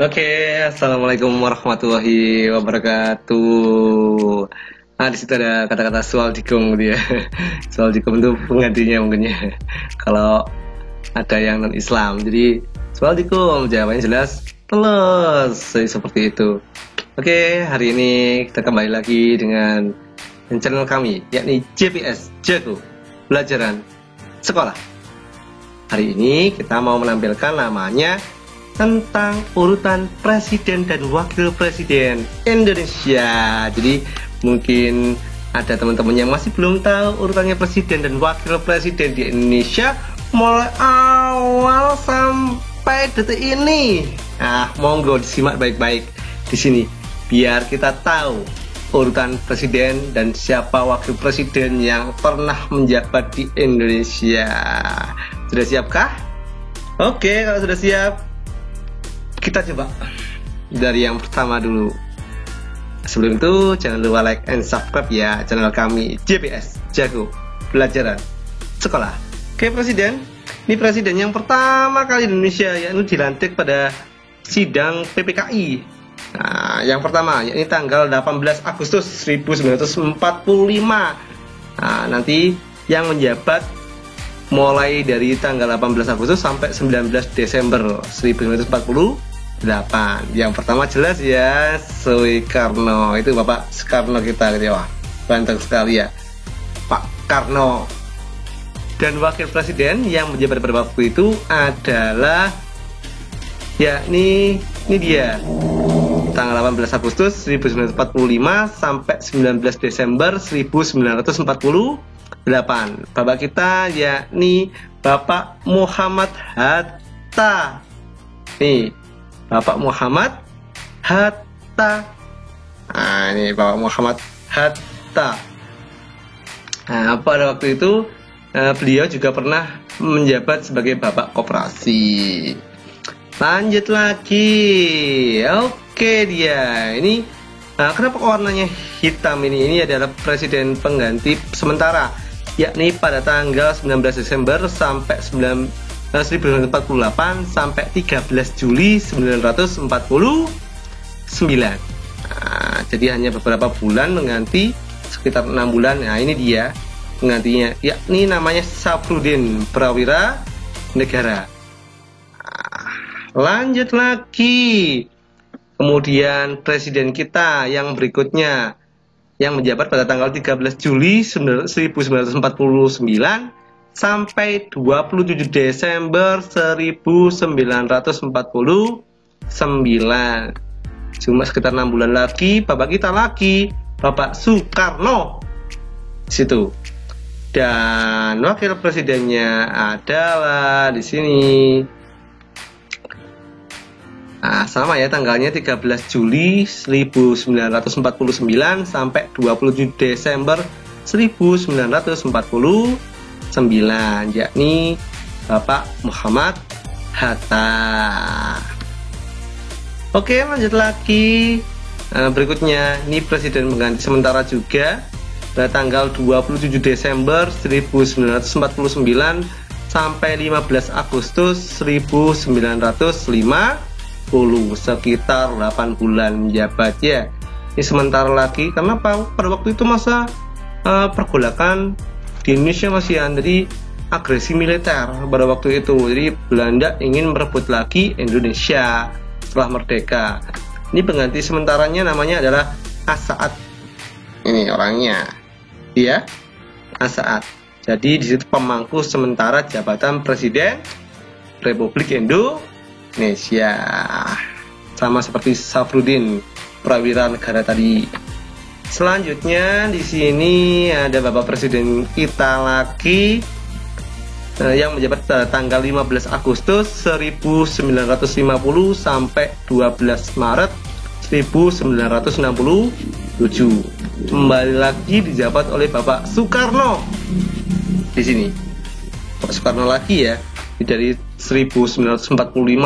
Oke, assalamualaikum warahmatullahi wabarakatuh. Nah, di situ ada kata-kata soal dikung gitu ya. Soal dikung itu penggantinya mungkin ya. Kalau ada yang non Islam, jadi soal dikung jawabannya jelas teles seperti itu. Oke, hari ini kita kembali lagi dengan channel kami, yakni JPS Jago Pelajaran Sekolah. Hari ini kita mau menampilkan namanya tentang urutan presiden dan wakil presiden Indonesia. Jadi mungkin ada teman-teman yang masih belum tahu urutannya presiden dan wakil presiden di Indonesia mulai awal sampai detik ini. Nah, monggo disimak baik-baik di sini biar kita tahu urutan presiden dan siapa wakil presiden yang pernah menjabat di Indonesia. Sudah siapkah? Oke, kalau sudah siap, kita coba dari yang pertama dulu. Sebelum itu jangan lupa like and subscribe ya channel kami JPS Jago Pelajaran Sekolah. Oke, presiden. Ini presiden yang pertama kali di Indonesia yakni dilantik pada sidang PPKI. Nah, yang pertama yakni tanggal 18 Agustus 1945. Nah, nanti yang menjabat mulai dari tanggal 18 Agustus sampai 19 Desember 1948. Yang pertama jelas ya, Soekarno. Itu Bapak Soekarno kita gitu ya. Wah, banteng sekali ya, Pak Karno. Dan wakil presiden yang menjabat pada waktu itu adalah yakni ini dia, tanggal 18 Agustus 1945 sampai 19 Desember 1948. Bapak kita yakni Bapak Muhammad Hatta. Nih, Bapak Muhammad Hatta. Nah, ini Bapak Muhammad Hatta. Nah, pada waktu itu beliau juga pernah menjabat sebagai Bapak Koperasi. Lanjut lagi. Oke, dia ini kenapa warnanya hitam ini? Ini adalah presiden pengganti sementara, yakni pada tanggal 19 Desember sampai 1948 sampai 13 Juli 1949. Nah, jadi hanya beberapa bulan mengganti, sekitar 6 bulan. Nah, ini dia penggantinya, yakni namanya Safrudin Prawira Negara. Nah, lanjut lagi. Kemudian presiden kita yang berikutnya yang menjabat pada tanggal 13 Juli 1949 sampai 27 Desember 1949. Cuma sekitar 6 bulan lagi, Bapak kita lagi, Bapak Soekarno di situ. Dan wakil presidennya adalah di sini. Nah, sama ya, tanggalnya 13 Juli 1949 sampai 27 Desember 1949, yakni Bapak Muhammad Hatta. Oke, lanjut lagi. Berikutnya, ini presiden pengganti sementara juga pada tanggal 27 Desember 1949 sampai 15 Agustus 1950. Sekitar 8 bulan menjabat ya. Ini sementara lagi karena pada waktu itu masa pergolakan di Indonesia masih jadi agresi militer pada waktu itu. Jadi Belanda ingin merebut lagi Indonesia setelah merdeka. Ini pengganti sementaranya namanya adalah Asaat. Ini orangnya, dia Asaat. Jadi di situ pemangku sementara jabatan Presiden Republik Indonesia, sama seperti Safrudin Prawira Negara tadi. Selanjutnya di sini ada Bapak Presiden kita lagi yang menjabat pada tanggal 15 Agustus 1950 sampai 12 Maret 1967. Kembali lagi dijabat oleh Bapak Soekarno di sini. Bapak Soekarno lagi ya, dari 1945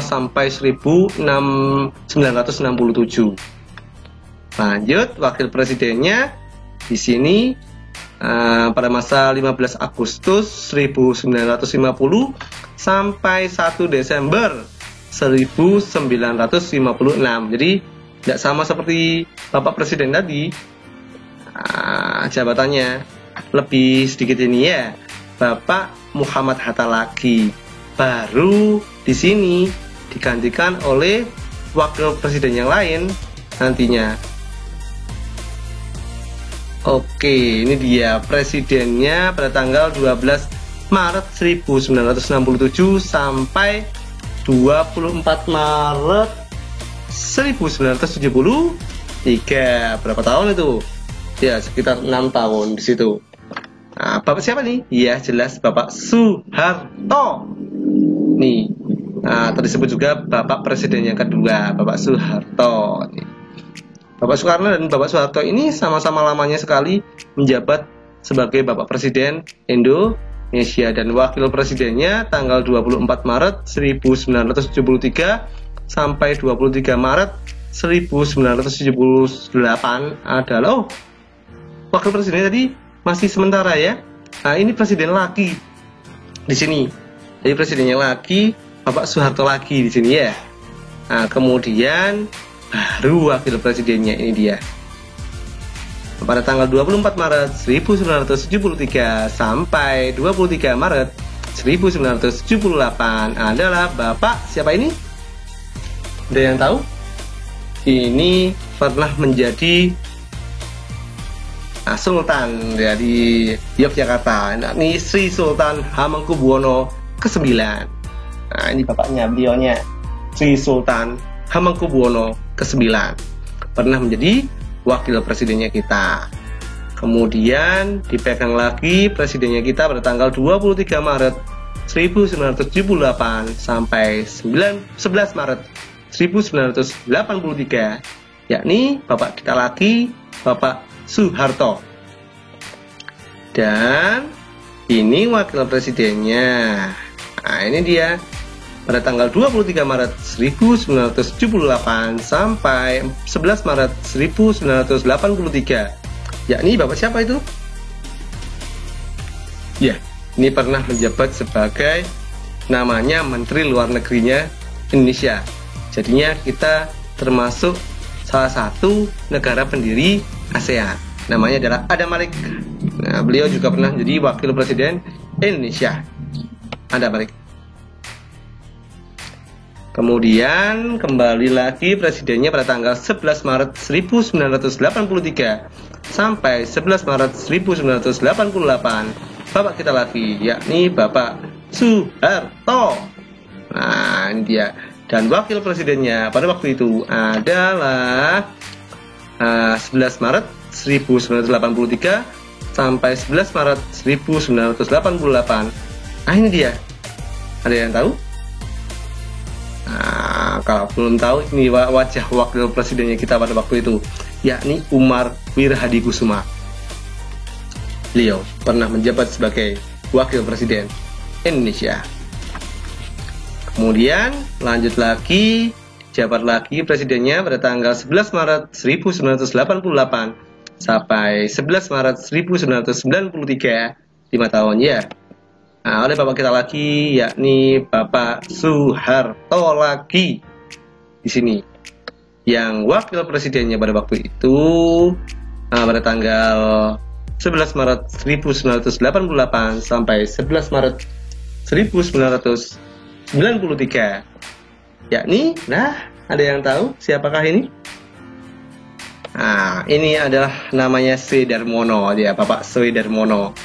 sampai 1967. Lanjut, wakil presidennya di sini pada masa 15 Agustus 1950 sampai 1 Desember 1956. Jadi tidak sama seperti Bapak Presiden tadi. Jabatannya lebih sedikit ini ya, Bapak Muhammad Hatta lagi. Baru di sini digantikan oleh wakil presiden yang lain nantinya. Oke, ini dia presidennya pada tanggal 12 Maret 1967 sampai 24 Maret 1973. Berapa tahun itu? Ya, sekitar 6 tahun di situ. Nah, Bapak siapa nih? Ya, jelas Bapak Soeharto. Nih. Nah, tersebut juga Bapak Presiden yang kedua, Bapak Soeharto. Nih. Bapak Soekarno dan Bapak Soeharto ini sama-sama lamanya sekali menjabat sebagai Bapak Presiden Indonesia, dan wakil presidennya tanggal 24 Maret 1973 sampai 23 Maret 1978 adalah wakil presiden tadi masih sementara ya. Nah, ini presiden lagi di sini. Jadi presidennya lagi Bapak Soeharto lagi di sini ya. Nah, kemudian baru wakil presidennya ini dia. Pada tanggal 24 Maret 1973 sampai 23 Maret 1978 adalah Bapak siapa ini? Ada yang tahu? Ini pernah menjadi Sultan dari Yogyakarta. Nah, ini Sri Sultan Hamengkubuwono ke-9. Nah, ini bapaknya, beliaunya Sri Sultan Hamengkubuwono ke-9. Pernah menjadi wakil presidennya kita. Kemudian dipegang lagi presidennya kita pada tanggal 23 Maret 1978 sampai 11 Maret 1983, yakni Bapak kita lagi, Bapak Soeharto. Dan ini wakil presidennya. Nah, ini dia pada tanggal 23 Maret 1978 sampai 11 Maret 1983, yakni Bapak siapa itu? Ya, ini pernah menjabat sebagai namanya Menteri Luar Negerinya Indonesia. Jadinya kita termasuk salah satu negara pendiri ASEAN. Namanya adalah Adam Malik. Nah, beliau juga pernah menjadi wakil presiden Indonesia. Adam Malik. Kemudian kembali lagi presidennya pada tanggal 11 Maret 1983 sampai 11 Maret 1988. Bapak kita lagi, yakni Bapak Soeharto. Nah, ini dia. Dan wakil presidennya pada waktu itu adalah 11 Maret 1983 sampai 11 Maret 1988. Nah, ini dia. Ada yang tahu? Nah, kalau belum tahu, ini wajah wakil presidennya kita pada waktu itu, yakni Umar Wirahadikusuma. Beliau pernah menjabat sebagai wakil presiden Indonesia. Kemudian lanjut lagi, jabat lagi presidennya pada tanggal 11 Maret 1988 sampai 11 Maret 1993, 5 tahun ya. Nah, oleh Bapak kita lagi, yakni Bapak Soeharto lagi di sini. Yang wakil presidennya pada waktu itu pada tanggal 11 Maret 1988 sampai 11 Maret 1993, yakni, nah, ada yang tahu siapakah ini? Nah, ini adalah namanya Sri Darmono, dia Bapak Sri Darmono.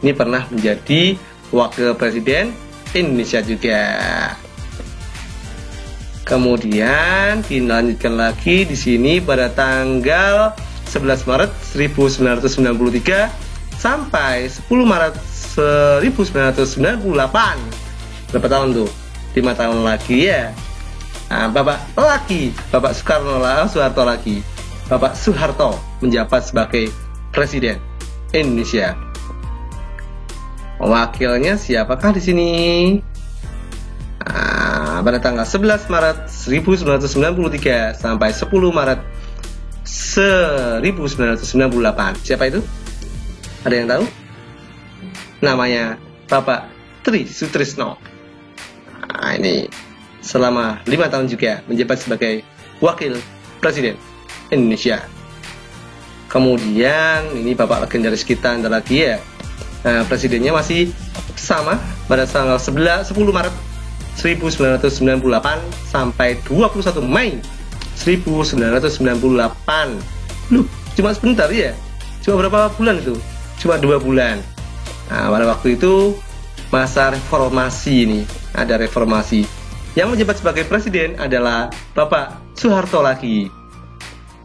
Ini pernah menjadi wakil presiden Indonesia juga. Kemudian dilanjutkan lagi di sini pada tanggal 11 Maret 1993 sampai 10 Maret 1998. Berapa tahun tuh? 5 tahun lagi ya. Nah, Bapak Soeharto lagi. Bapak Soeharto menjabat sebagai Presiden Indonesia. Wakilnya siapakah di sini? Pada tanggal 11 Maret 1993 sampai 10 Maret 1998. Siapa itu? Ada yang tahu? Namanya Bapak Tri Sutrisno. Nah, ini selama 5 tahun juga menjabat sebagai Wakil Presiden Indonesia. Kemudian ini bapak legendaris kita ada lagi ya. Nah, presidennya masih sama pada tanggal 10 Maret 1998 sampai 21 Mei 1998. Cuma sebentar ya. Cuma berapa bulan itu? Cuma 2 bulan. Nah, pada waktu itu masa reformasi ini, ada reformasi. Yang menjabat sebagai presiden adalah Bapak Soeharto lagi.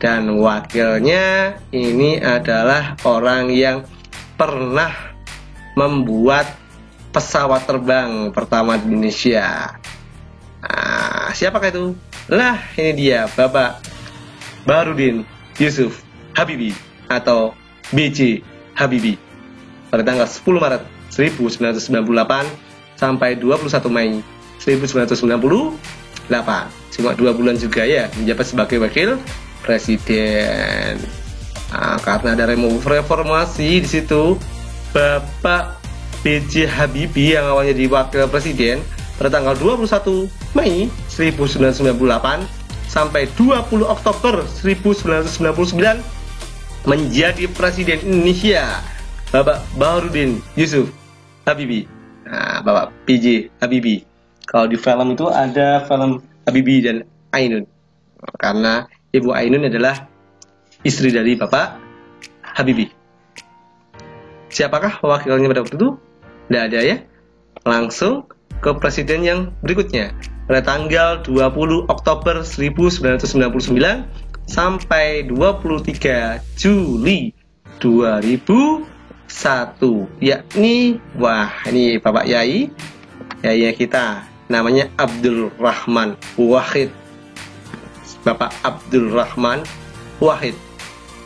Dan wakilnya ini adalah orang yang pernah membuat pesawat terbang pertama di Indonesia. Nah, siapakah itu? Lah, ini dia Bapak Baharudin Yusuf Habibie atau B.J. Habibie pada tanggal 10 Maret 1998 sampai 21 Mei 1998. Cuma 2 bulan juga ya menjabat sebagai wakil presiden. Nah, karena ada reformasi di situ, Bapak B.J. Habibie yang awalnya jadi wakil presiden pada tanggal 21 Mei 1998 sampai 20 Oktober 1999 menjadi presiden Indonesia, Bapak Baharudin Yusuf Habibie. Nah, Bapak B.J. Habibie. Kalau di film itu ada film Habibie dan Ainun, karena Ibu Ainun adalah istri dari Bapak Habibie. Siapakah wakilnya pada waktu itu? Tidak ada ya. Langsung ke presiden yang berikutnya pada tanggal 20 Oktober 1999 sampai 23 Juli 2001, yakni ini Bapak Yai kita namanya Abdul Rahman Wahid. Bapak Abdul Rahman Wahid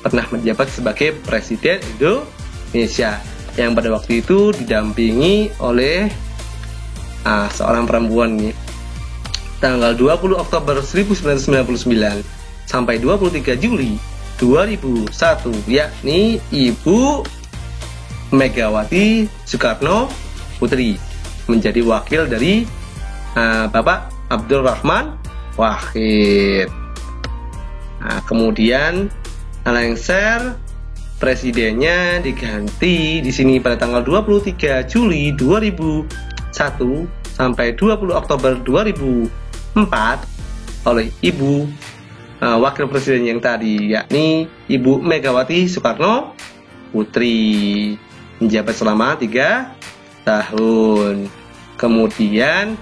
pernah menjabat sebagai presiden Indonesia yang pada waktu itu didampingi oleh seorang perempuan nih. Tanggal 20 Oktober 1999 sampai 23 Juli 2001, yakni Ibu Megawati Soekarno Putri menjadi wakil dari Bapak Abdul Rahman Wahid. Nah, kemudian lengser presidennya diganti di sini pada tanggal 23 Juli 2001 sampai 20 Oktober 2004 oleh Ibu wakil presiden yang tadi, yakni Ibu Megawati Soekarno Putri, menjabat selama 3 tahun. Kemudian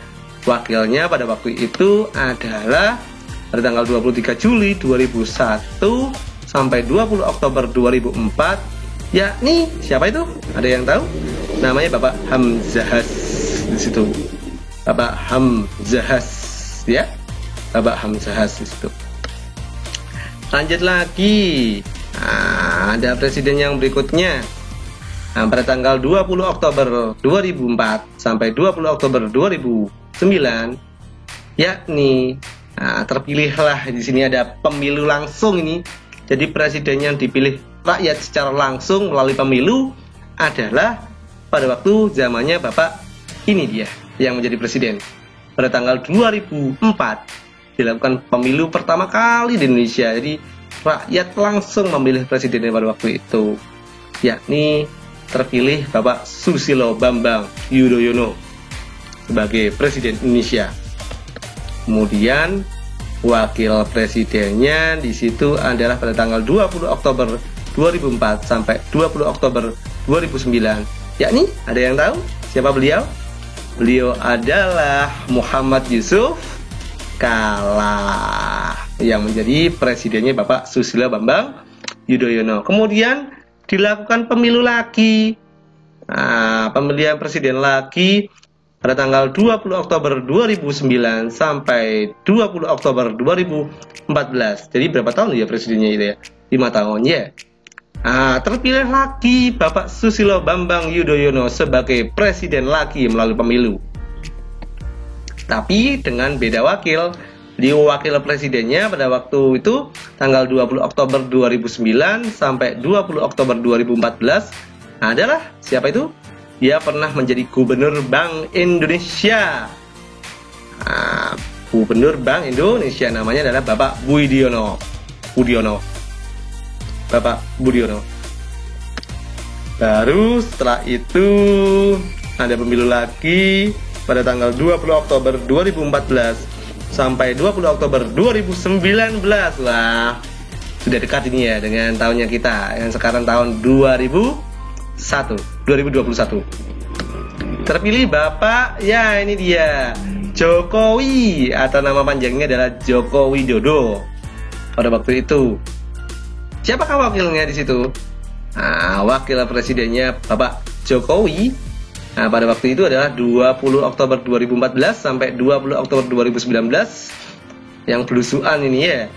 wakilnya pada waktu itu adalah pada tanggal 23 Juli 2001 sampai 20 Oktober 2004, yakni siapa itu? Ada yang tahu? Namanya Bapak Hamzahas di situ. Bapak Hamzahas ya. Bapak Hamzahas di situ. Lanjut lagi. Ada presiden yang berikutnya. Pada tanggal 20 Oktober 2004 sampai 20 Oktober 2009, yakni terpilihlah di sini ada pemilu langsung ini. Jadi presiden yang dipilih rakyat secara langsung melalui pemilu adalah pada waktu zamannya Bapak ini dia yang menjadi presiden. Pada tanggal 2004 dilakukan pemilu pertama kali di Indonesia. Jadi rakyat langsung memilih presidennya pada waktu itu, yakni terpilih Bapak Susilo Bambang Yudhoyono sebagai presiden Indonesia. Kemudian wakil presidennya di situ adalah pada tanggal 20 Oktober 2004 sampai 20 Oktober 2009. Yakni ada yang tahu siapa beliau? Beliau adalah Muhammad Yusuf Kalla yang menjadi presidennya Bapak Susilo Bambang Yudhoyono. Kemudian dilakukan pemilu lagi, pemilihan presiden lagi pada tanggal 20 Oktober 2009 sampai 20 Oktober 2014. Jadi berapa tahun ya presidennya itu ya? 5 tahun ya. Terpilih lagi Bapak Susilo Bambang Yudhoyono sebagai presiden lagi melalui pemilu. Tapi dengan beda wakil. Di wakil presidennya pada waktu itu tanggal 20 Oktober 2009 sampai 20 Oktober 2014 adalah siapa itu? Dia pernah menjadi gubernur Bank Indonesia. Gubernur Bank Indonesia, namanya adalah Bapak Budiono. Bapak Budiono. Baru setelah itu ada pemilu lagi pada tanggal 20 Oktober 2014 sampai 20 Oktober 2019. Wah, sudah dekat ini ya dengan tahunnya kita yang sekarang tahun 2021. Terpilih Bapak, ya ini dia, Jokowi, atau nama panjangnya adalah Joko Widodo pada waktu itu. Siapakah wakilnya di situ? Nah, wakil presidennya Bapak Jokowi. Nah, pada waktu itu adalah 20 Oktober 2014 sampai 20 Oktober 2019. Yang belusuan ini ya.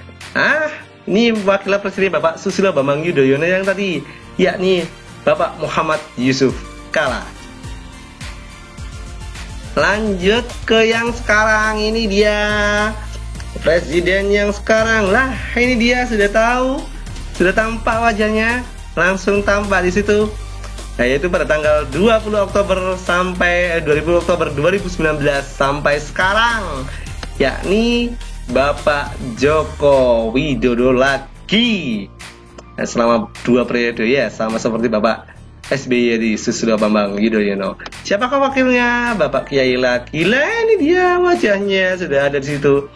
Ini wakil presiden Bapak Susilo Bambang Yudhoyono yang tadi, yakni Bapak Muhammad Yusuf Kalla. Lanjut ke yang sekarang, ini dia presiden yang sekarang. Lah, ini dia, sudah tahu, sudah tampak wajahnya, langsung tampak di situ. Nah, yaitu pada tanggal 20 Oktober sampai 20 Oktober 2019 sampai sekarang, yakni Bapak Joko Widodo lagi. Nah, selama 2 periode ya, sama seperti Bapak SBY di Susilo Bambang Yudhoyono. Siapakah wakilnya? Bapak Kiai lagi. Lah, ini dia wajahnya, sudah ada di situ.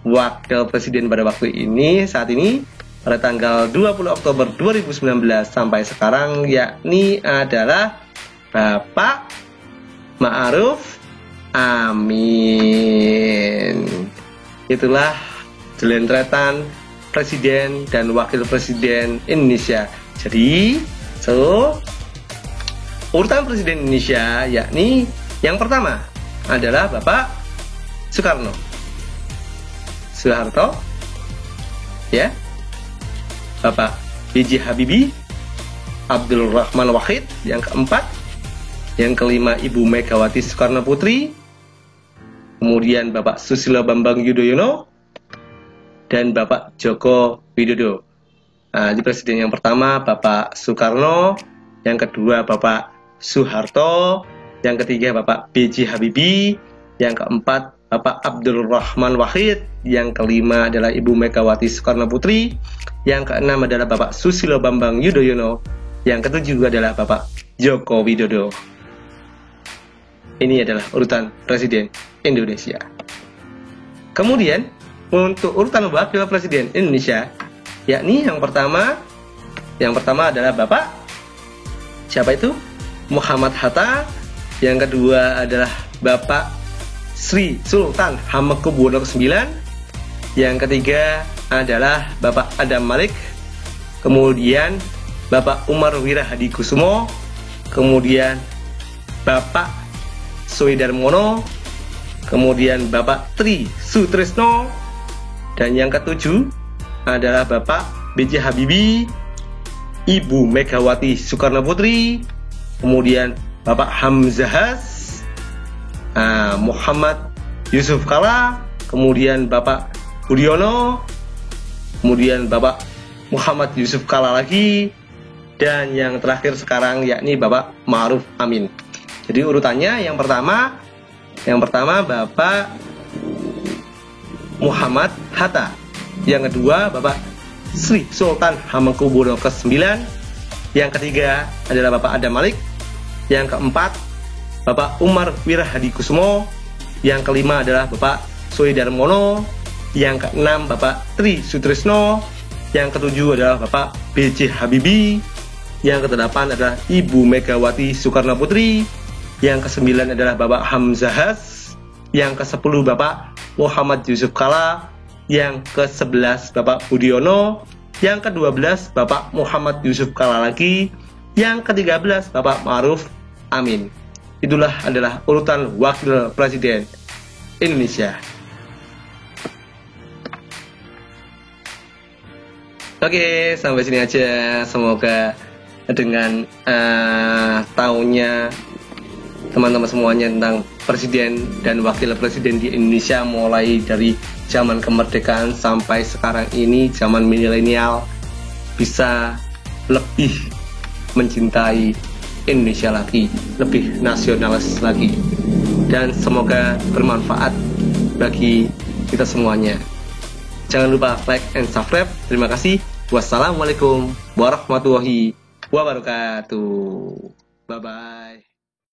Wakil presiden pada waktu ini, saat ini pada tanggal 20 Oktober 2019 sampai sekarang, yakni adalah Bapak Ma'ruf Amin. Itulah jelentretan presiden dan wakil presiden Indonesia. Jadi, urutan presiden Indonesia, yakni yang pertama adalah Bapak Soeharto, ya, Bapak B.J. Habibie, Abdul Rahman Wahid yang keempat, yang kelima Ibu Megawati Soekarno Putri, kemudian Bapak Susilo Bambang Yudhoyono, dan Bapak Joko Widodo. Nah, di presiden yang pertama Bapak Soekarno, yang kedua Bapak Soeharto, yang ketiga Bapak B.J. Habibie, yang keempat Bapak Abdul Rahman Wahid, yang kelima adalah Ibu Megawati Soekarno Putri, yang keenam adalah Bapak Susilo Bambang Yudhoyono, yang ketujuh adalah Bapak Joko Widodo. Ini adalah urutan presiden Indonesia. Kemudian untuk urutan wakil presiden Indonesia, yakni yang pertama adalah Bapak, siapa itu? Muhammad Hatta. Yang kedua adalah Bapak Sri Sultan Hamengkubuwono IX. Yang ketiga adalah Bapak Adam Malik. Kemudian Bapak Umar Wirahadikusumo. Kemudian Bapak Soedarmono. Kemudian Bapak Tri Sutrisno. Dan yang ketujuh adalah Bapak B.J. Habibie, Ibu Megawati Soekarno Putri, kemudian Bapak Hamzahas, Muhammad Yusuf Kalla, kemudian Bapak Budiono, kemudian Bapak Muhammad Yusuf Kalla lagi, dan yang terakhir sekarang yakni Bapak Ma'ruf Amin. Jadi urutannya yang pertama Bapak Muhammad Hatta, yang kedua Bapak Sri Sultan Hamengkubuwono IX, yang ketiga adalah Bapak Adam Malik, yang keempat Bapak Umar Wirahadikusumo, yang kelima adalah Bapak Soedarmono, yang keenam Bapak Tri Sutrisno, yang ketujuh adalah Bapak B.J. Habibie, yang kedelapan adalah Ibu Megawati Soekarno Putri, yang kesembilan adalah Bapak Hamzahas, yang ke-10 Bapak Muhammad Yusuf Kalla, yang ke-11 Bapak Budiono, yang ke-12 Bapak Muhammad Yusuf Kalla lagi, yang ke-13 Bapak Ma'ruf Amin. Itulah adalah urutan wakil presiden Indonesia. Oke, sampai sini aja. Semoga dengan tahunya teman-teman semuanya tentang presiden dan wakil presiden di Indonesia, mulai dari zaman kemerdekaan sampai sekarang ini zaman milenial, bisa lebih mencintai Indonesia lagi, lebih nasionalis lagi, dan semoga bermanfaat bagi kita semuanya. Jangan lupa like and subscribe. Terima kasih. Wassalamualaikum warahmatullahi wabarakatuh. Bye bye.